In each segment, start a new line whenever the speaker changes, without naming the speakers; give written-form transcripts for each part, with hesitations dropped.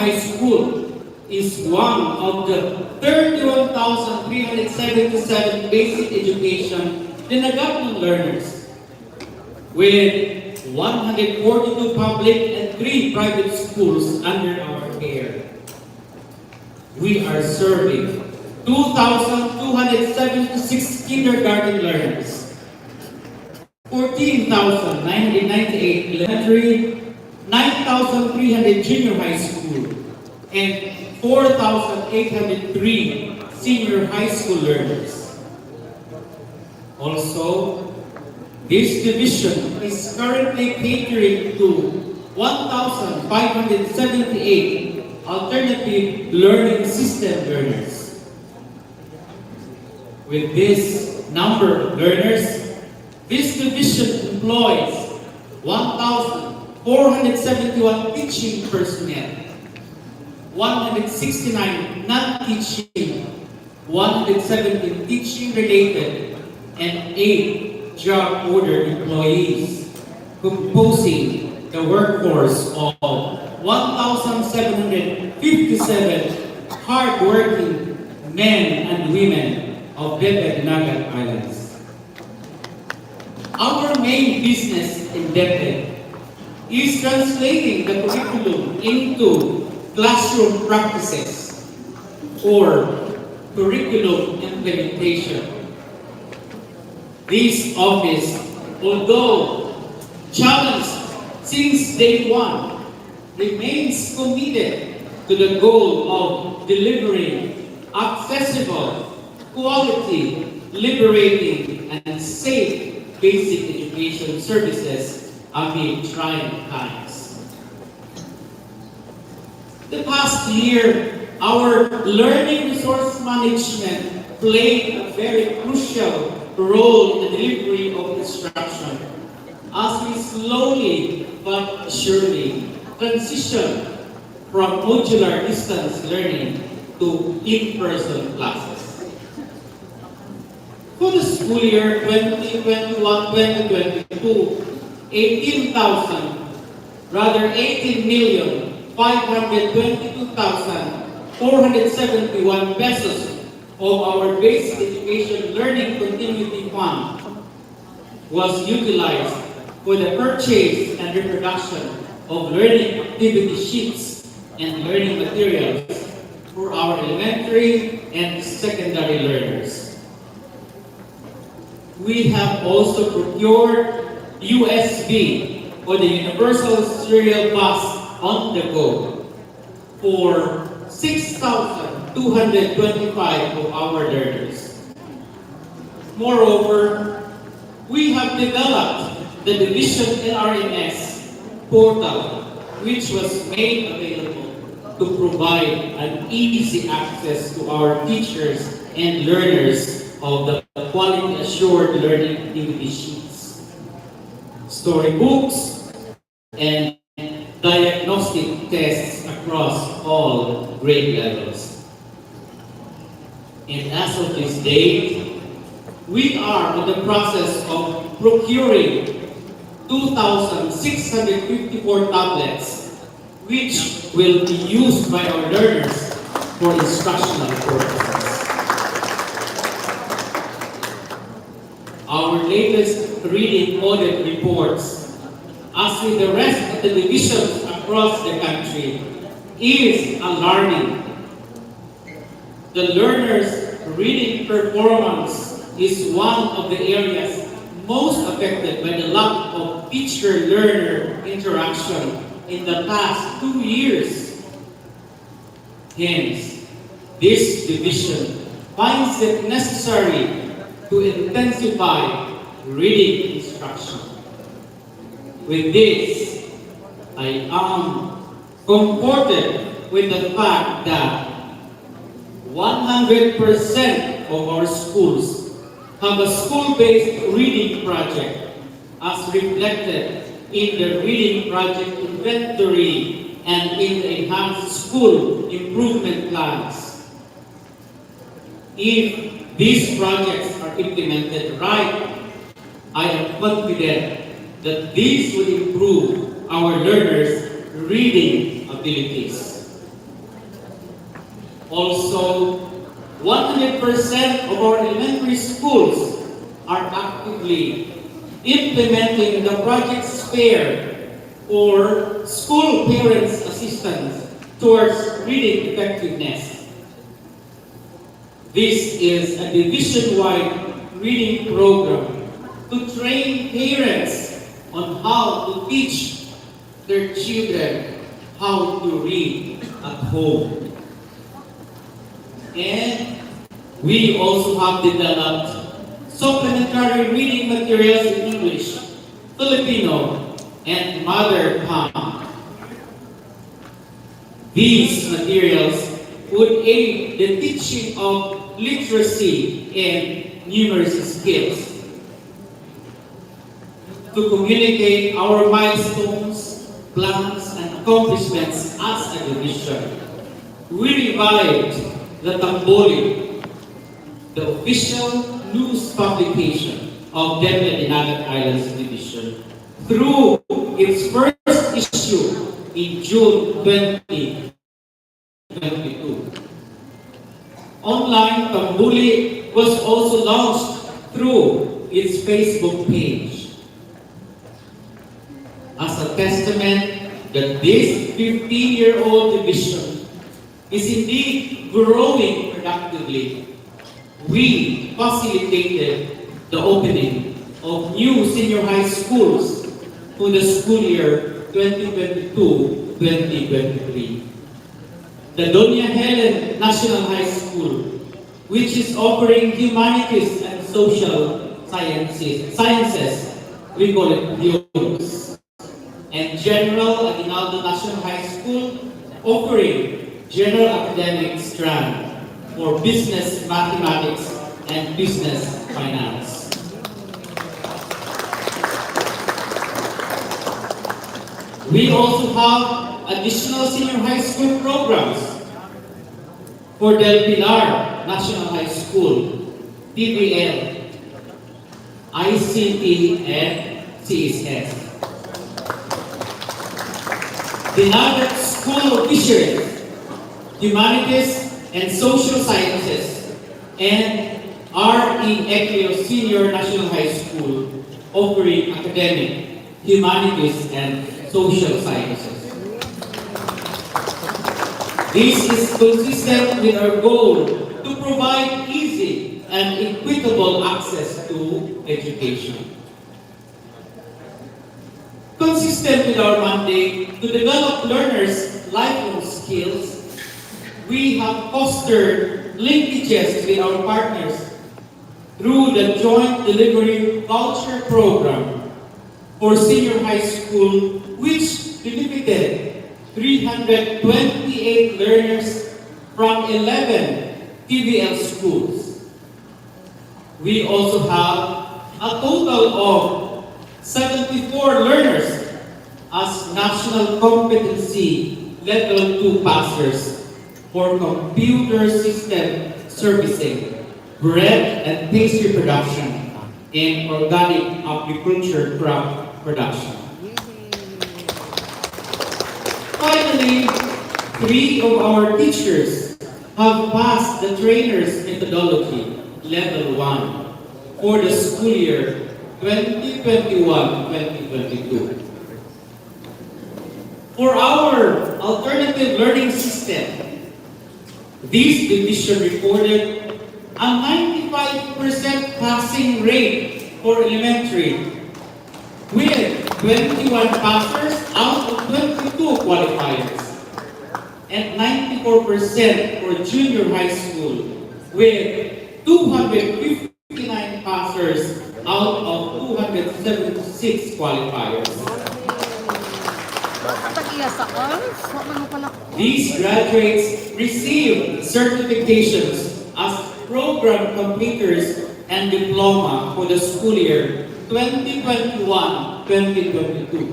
High School is one of the 31,377 basic education Dinagat learners, with 142 public and 3 private schools under our care. We are serving 2,276 kindergarten learners, 14,998 elementary, 9,300 junior high school, and 4,803 senior high school learners. Also, this division is currently catering to 1,578 alternative learning system learners. With this number of learners, this division employs 1,471 teaching personnel, 169 non-teaching, 117 teaching-related, and 8 job order employees, composing the workforce of 1,757 hard-working men and women of DepEd Dinagat Islands. Our main business in DepEd is translating the curriculum into classroom practices or curriculum implementation. This office, although challenged since day one, remains committed to the goal of delivering accessible, quality, liberating, and safe basic education services amid trying times. The past year, our learning resource management played a very crucial role in the delivery of instruction as we slowly but surely transition from modular distance learning to in-person classes. For the school year 2021-2022, 18,522,471 pesos of our basic education learning continuity fund was utilized for the purchase and reproduction of learning activity sheets and learning materials for our elementary and secondary learners. We have also procured USB or the Universal Serial Bus on the go for 6,225 of our learners. Moreover, we have developed the Division LRMS portal, which was made available to provide an easy access to our teachers and learners of the quality assured learning activity sheets, storybooks, and diagnostic tests across all grade levels. And as of this date, we are in the process of procuring 2,654 tablets, which will be used by our learners for instructional purposes. Our latest reading audit reports, as with the rest of the divisions across the country, is alarming. The learners' reading performance is one of the areas most affected by the lack of teacher-learner interaction in the past 2 years. Hence, this division finds it necessary to intensify reading instruction. With this, I am comforted with the fact that 100% of our schools have a school-based reading project as reflected in the reading project inventory and in the enhanced school improvement plans. If these projects are implemented right, I am confident that these will improve our learners' reading abilities. Also, 100% of our elementary schools are actively implementing the Project Spare or School Parents Assistance towards reading effectiveness. This is a division-wide reading program to train parents on how to teach their children how to read at home. And we also have developed supplementary reading materials in English, Filipino, and mother tongue. These materials would aid the teaching of literacy and numeracy skills. To communicate our milestones, plans, and accomplishments as a division, we revived the Tamboli, the official news publication of DepEd Dinagat Islands Division, through its first issue in June 2022. Online, Tambuli was also launched through its Facebook page. As a testament that this 15-year-old division is indeed growing productively, we facilitated the opening of new senior high schools for the school year 2022-2023. The Doña Helen National High School, which is offering humanities and social sciences, we call it HUMS, and General Aguinaldo National High School, offering general academic strand for business mathematics and business finance. We also have additional senior high school programs for Del Pilar National High School, TBL, ICT, and CSS. Dinagat School of Fisheries, Humanities and Social Sciences, and R.E. Ekleo Senior National High School, offering academic, humanities, and social sciences. This is consistent with our goal to provide easy and equitable access to education. Consistent with our mandate to develop learners' lifelong skills, we have fostered linkages with our partners through the Joint Delivery Voucher Program for senior high school, which benefited 328 learners from 11 TBL schools. We also have a total of 74 learners as National Competency Level 2 passers for computer system servicing, bread and pastry production, and organic agriculture crop production. Finally, 3 of our teachers have passed the trainer's methodology level 1 for the school year 2021-2022. For our alternative learning system, this division reported a 95% passing rate for elementary, with 21 passers out of 22 qualifiers, and 94% for junior high school, with 259 passers out of 276 qualifiers. These graduates received certifications as program completers and diploma for the school year 2021-2022.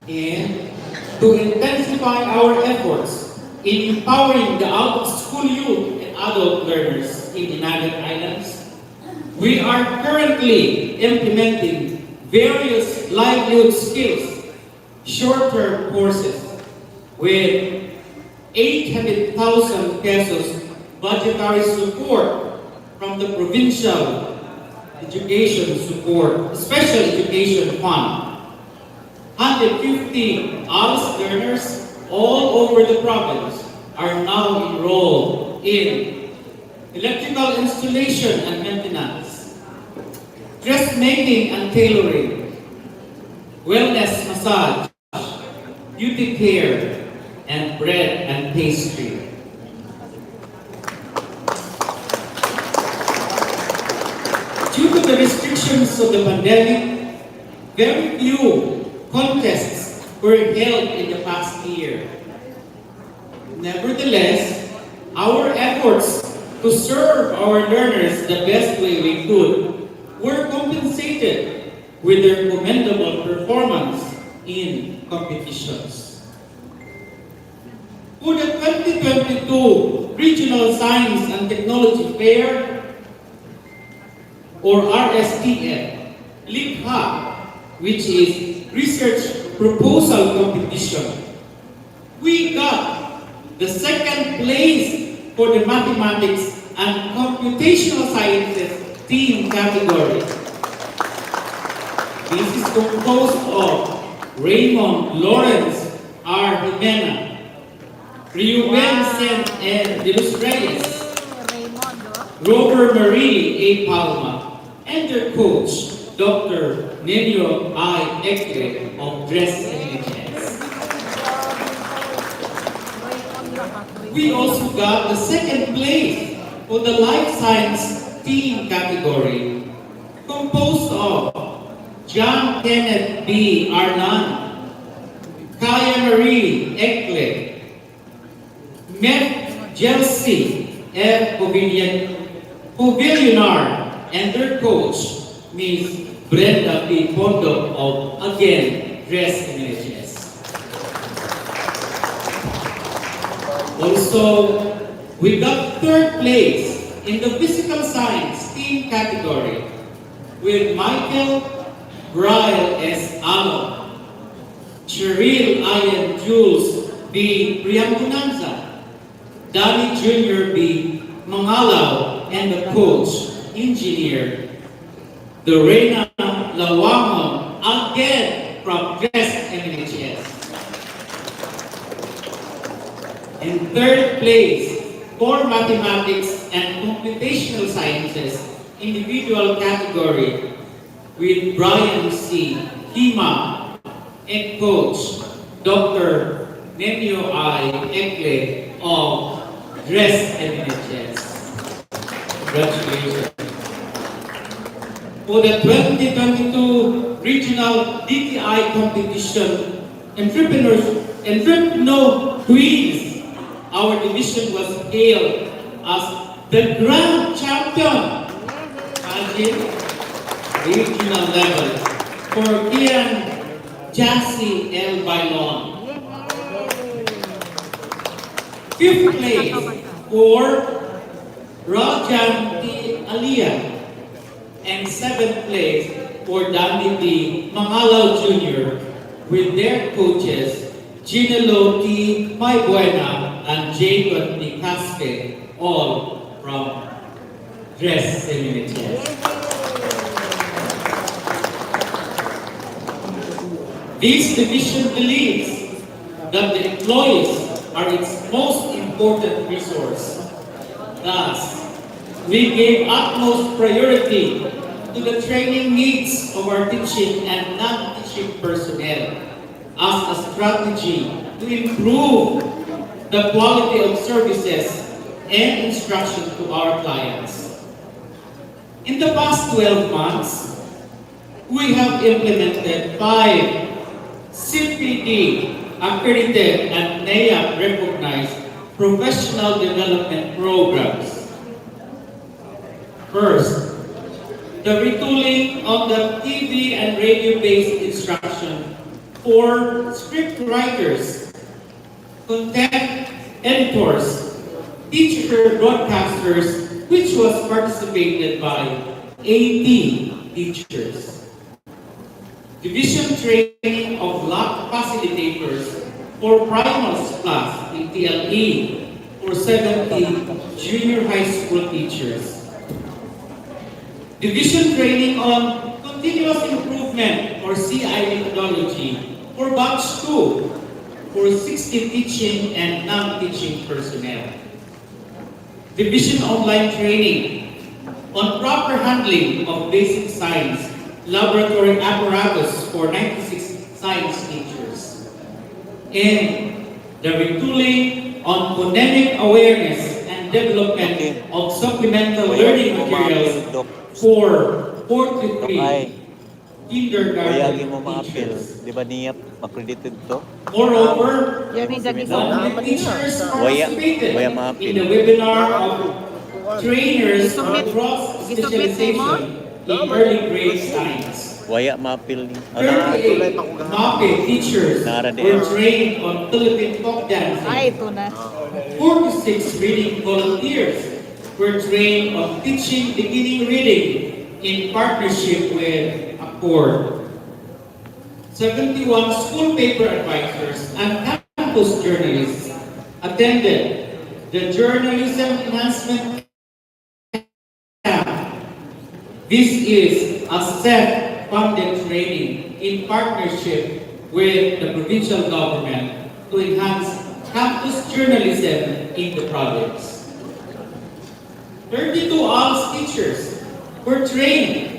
And to intensify our efforts in empowering the out-of-school youth and adult learners in the Dinagat Islands, we are currently implementing various livelihood skills short-term courses with 800,000 pesos budgetary support from the provincial education support, special education fund. 150 ALS learners all over the province are now enrolled in electrical installation and maintenance, dressmaking and tailoring, wellness massage, beauty care, and bread and pastry. Due to the restrictions of the pandemic, very few contests were held in the past year. Nevertheless, our efforts to serve our learners the best way we could were compensated with their commendable performance in competitions. For the 2022 Regional Science and Technology Fair, or RSTF, LICHA, which is Research Proposal Competition, we got the second place for the Mathematics and Computational Sciences team category. This is composed of Raymond Lawrence R. Jimena, Reuben Saint N. De Los Reyes, Robert Marie A. Palma, and their coach, Dr. Nenio I. Ekre of Dress NHS. We also got the second place for the Life Science team category, composed of John Kenneth B. Arnan, Kaya Marie Ekle, Met Jelsi F. Pavillionar, and their coach, Ms. Brenda P. Pondo of, again, Dress NHS. Also, we got third place in the Physical Science team category with Michael Brian S. Alo, Cheryl Ian Jules B. Priambunanza, Danny Jr. B. Mangalaw, and the coach, Engineer Dorena Lawamon, again from Dress NHS. In third place for Mathematics and Computational Sciences individual category with Brian C. Hima and coach Dr. Nenio I. Ekle of Dress NHS. Congratulations. For the 2022 Regional DTI Competition Entrepreneur Quiz, our division was hailed as the grand champion. Imagine, regional level for Kian Jassy L. Bailon. Fifth place for Rajan T. Aliyah. And seventh place for Danny D. Mangalaw Jr. with their coaches Ginelo T. Maybuena and Jacob T. Caspe, all from Dress NHS. This division believes that the employees are its most important resource. Thus, we gave utmost priority to the training needs of our teaching and non-teaching personnel as a strategy to improve the quality of services and instruction to our clients. In the past 12 months, we have implemented 5 CPD accredited and NAIAP recognized professional development programs. First, the retooling of the TV and radio-based instruction for script writers, content editors, teacher broadcasters, which was participated by 80 teachers. Division training of lab facilitators for Primals Plus in TLE for 70 junior high school teachers. Division training on continuous improvement or CI methodology for batch 2 for 60 teaching and non-teaching personnel. Division online training on proper handling of basic science laboratory apparatus for 96 science teachers. And the retooling on phonemic awareness and development of supplemental learning materials for 43 kindergarten teachers.
Di ba niya accredited to?
Moreover,
Yan yung ganito.
the teachers participated
Waya
in the webinar of trainers
Isubmit-
across
isubmit mo?
specialization in early grade science.
Waya mapil.
38 MAPE teachers
Nara din.
were trained on Philippine folk dancing.
Ay, ito na.
46 reading volunteers were trained on teaching beginning reading in partnership with Accord. 71 school paper advisors and campus journalists attended the journalism enhancement camp. This is a self-funded training in partnership with the provincial government to enhance campus journalism in the province. 32 ALS teachers were trained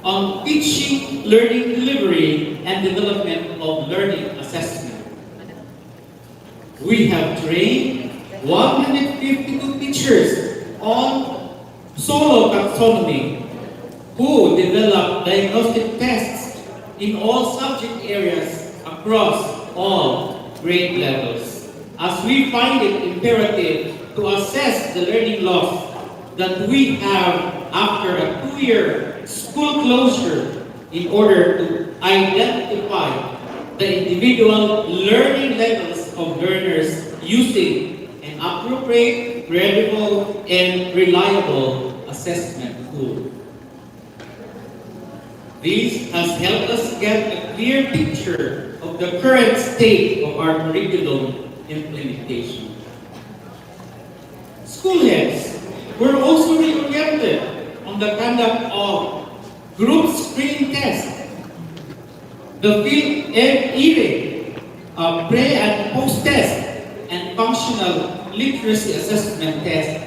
on teaching, learning delivery, and development of learning assessment. We have trained 152 teachers on solo taxonomy who develop diagnostic tests in all subject areas across all grade levels, as we find it imperative to assess the learning loss that we have after a 2-year school closure in order to identify the individual learning levels of learners using an appropriate, credible, and reliable assessment tool. This has helped us get a clear picture of the current state of our curriculum implementation. School heads were also reoriented on the conduct of group screening tests, the field e-reading, pre and post test, and functional literacy assessment test.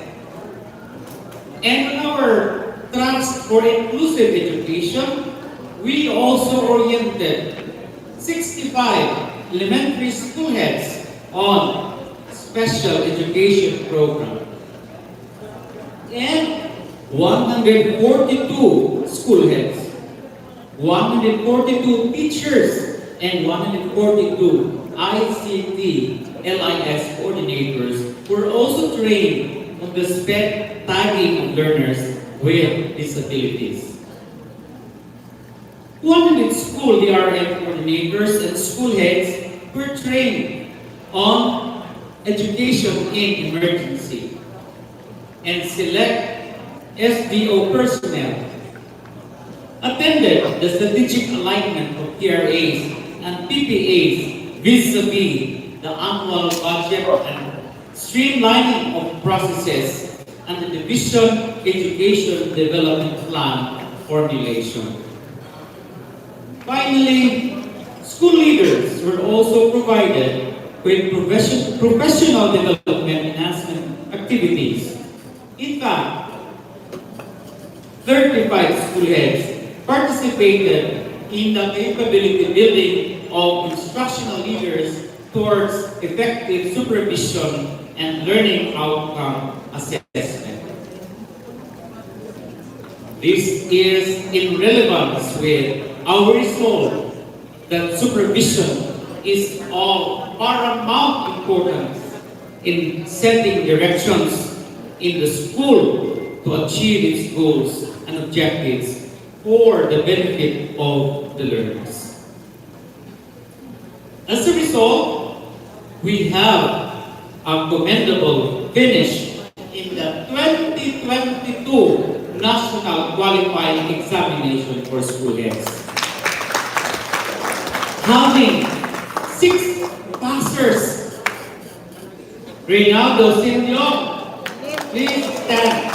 And on our trust for inclusive education, we also oriented 65 elementary school heads on special education program. And 142 school heads, 142 teachers, and 142 ICT LIS coordinators were also trained on the SPED tagging of learners with disabilities. 100 school DRM coordinators and school heads were trained on education in emergency, and select SDO personnel attended the strategic alignment of TRAs and PPAs vis-a-vis the annual budget and streamlining of processes and the division education development plan formulation. Finally, school leaders were also provided with professional development enhancement activities. In fact, 35 school heads participated in the capability building of instructional leaders towards effective supervision and learning outcome assessment. This is in relevance with our resolve that supervision is of paramount importance in setting directions in the school to achieve its goals and objectives for the benefit of the learners. As a result, we have a commendable finish in the 2022 National Qualifying Examination for School Heads, having 6 passes officers. Reynaldo Sindiong, please stand.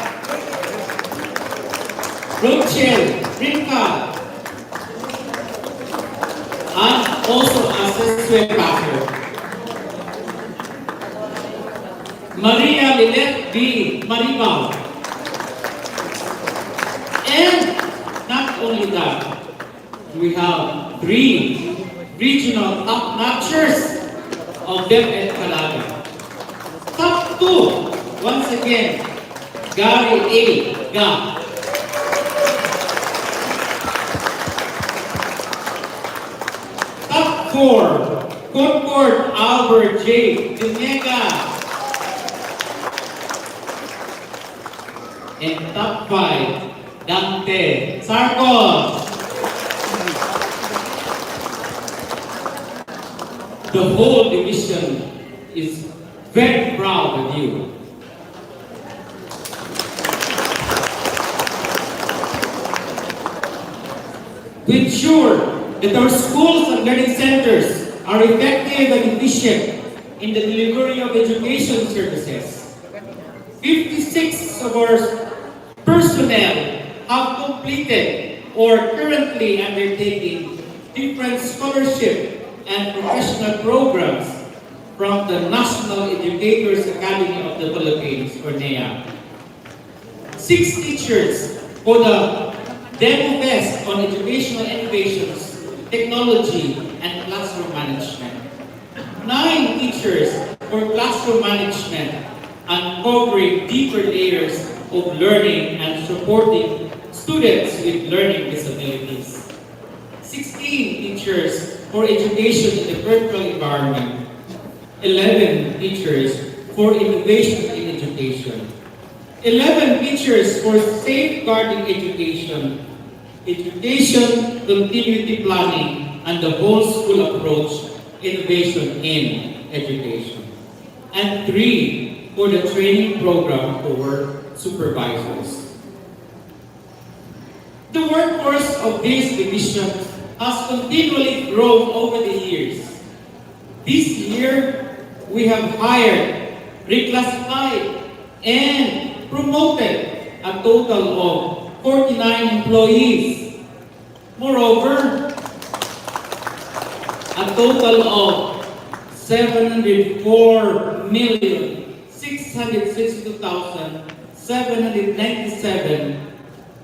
Rochelle Rinka, and also assessment packer. Maria Lilet B. Maribal. And not only that, we have 3 regional top-notchers of DepEd Calaga. Top 2, once again, Gary A. Ga. Top 4, Concord Albert J. Dinagat. And top 5, Dante Sarcos. The whole division is very proud of you. To ensure that our schools and learning centers are effective and efficient in the delivery of education services, 56 of our personnel have completed or currently undertaking different scholarship and professional programs from the National Educators Academy of the Philippines, or NEA. 6 teachers for the Demo Fest on Educational Innovations, Technology, and Classroom Management. 9 teachers for Classroom Management, uncovering deeper layers of learning and supporting students with learning disabilities. 16 teachers for education in the virtual environment. 11 teachers for innovation in education. 11 teachers for safeguarding education, education continuity planning, and the whole school approach, innovation in education. And 3 for the training program for supervisors. The workforce of this division has continually grown over the years. This year, we have hired, reclassified, and promoted a total of 49 employees. Moreover, a total of 704,662,797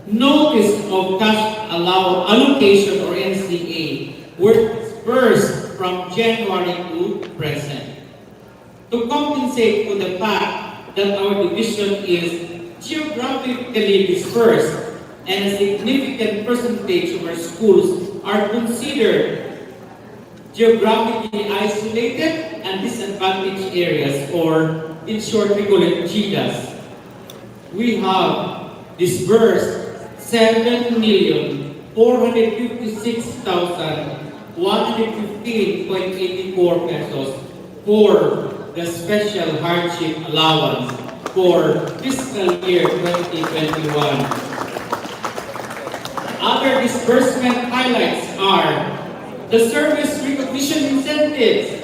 notice of cash allocation, or NCA, were dispersed from January to present. To compensate for the fact that our division is geographically dispersed and a significant percentage of our schools are considered geographically isolated and disadvantaged areas, or in short we call it GIDAS, we have disbursed 7,456,115.84 pesos for the special hardship allowance for fiscal year 2021. Other disbursement highlights are the service recognition incentives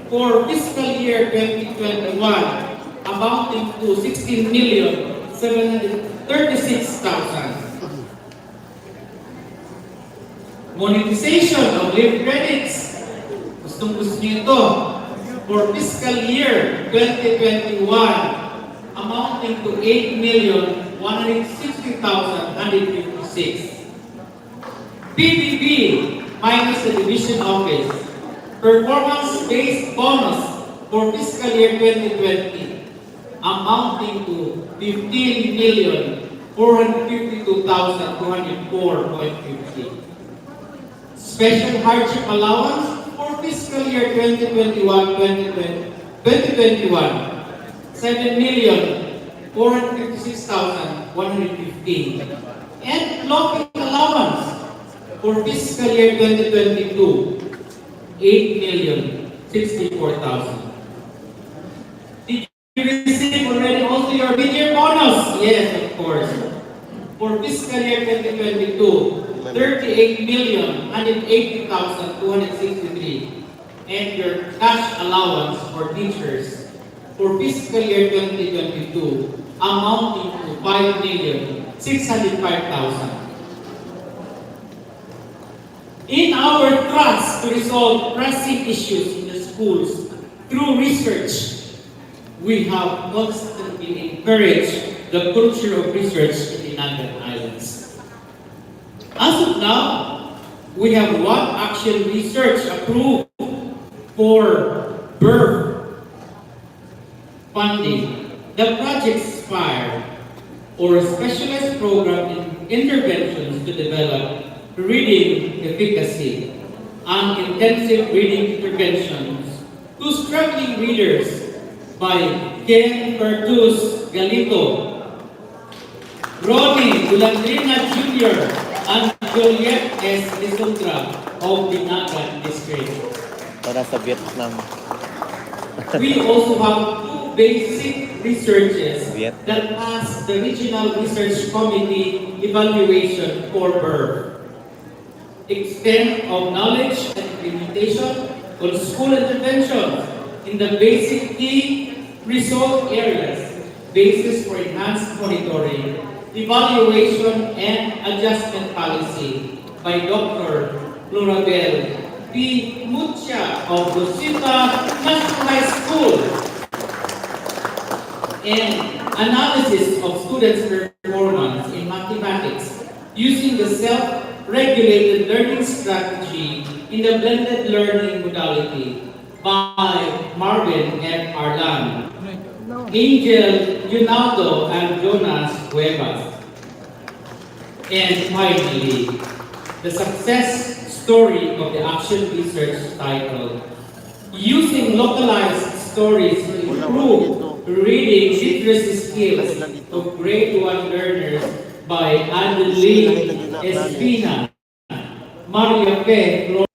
for fiscal year 2021 amounting to 16,736,000. Monetization of leave credits, gusto niyo ito, for fiscal year 2021 amounting to 8,160,156. PBB minus the division office, performance-based bonus for fiscal year 2020 amounting to 15,452,204.50. Special hardship allowance for fiscal year 2021, 7,456,115. And local allowance for fiscal year 2022, 8,064,000. Did you receive already also your mid-year bonus? Yes, of course. For fiscal year 2022, 38,180,263. and your cash allowance for teachers for fiscal year 2022 amounting to 5,605,000. In our thrust to resolve pressing issues in the schools through research, we have constantly encouraged the culture of research in the Dinagat Islands. As of now, we have one action research approved for birth funding. The project SPIRE, or a specialized program in interventions to develop reading efficacy and intensive reading interventions to struggling readers by Ken Pertus Galito, Ronnie Gulandrina Jr., and Juliet S. Lisundra of Dinagat District.
Para sa Vietnam.
We also have two basic researches
Vietnam.
that pass the Regional Research Committee evaluation for birth. Extent of knowledge and implementation on school intervention in the basic key result areas, basis for enhanced monitoring, evaluation, and adjustment policy by Dr. Florabel P. Mucha of Rosita National High School, and analysis of students' performance in mathematics using the self-regulated learning strategy in the blended learning modality by Marvin and Arlan, Angel Junaldo, and Jonas Cuevas. And finally, the success story of the action research titled Using Localized Stories to Improve Reading Literacy Skills of Grade 1 Learners by Adeline Espina, Maria P.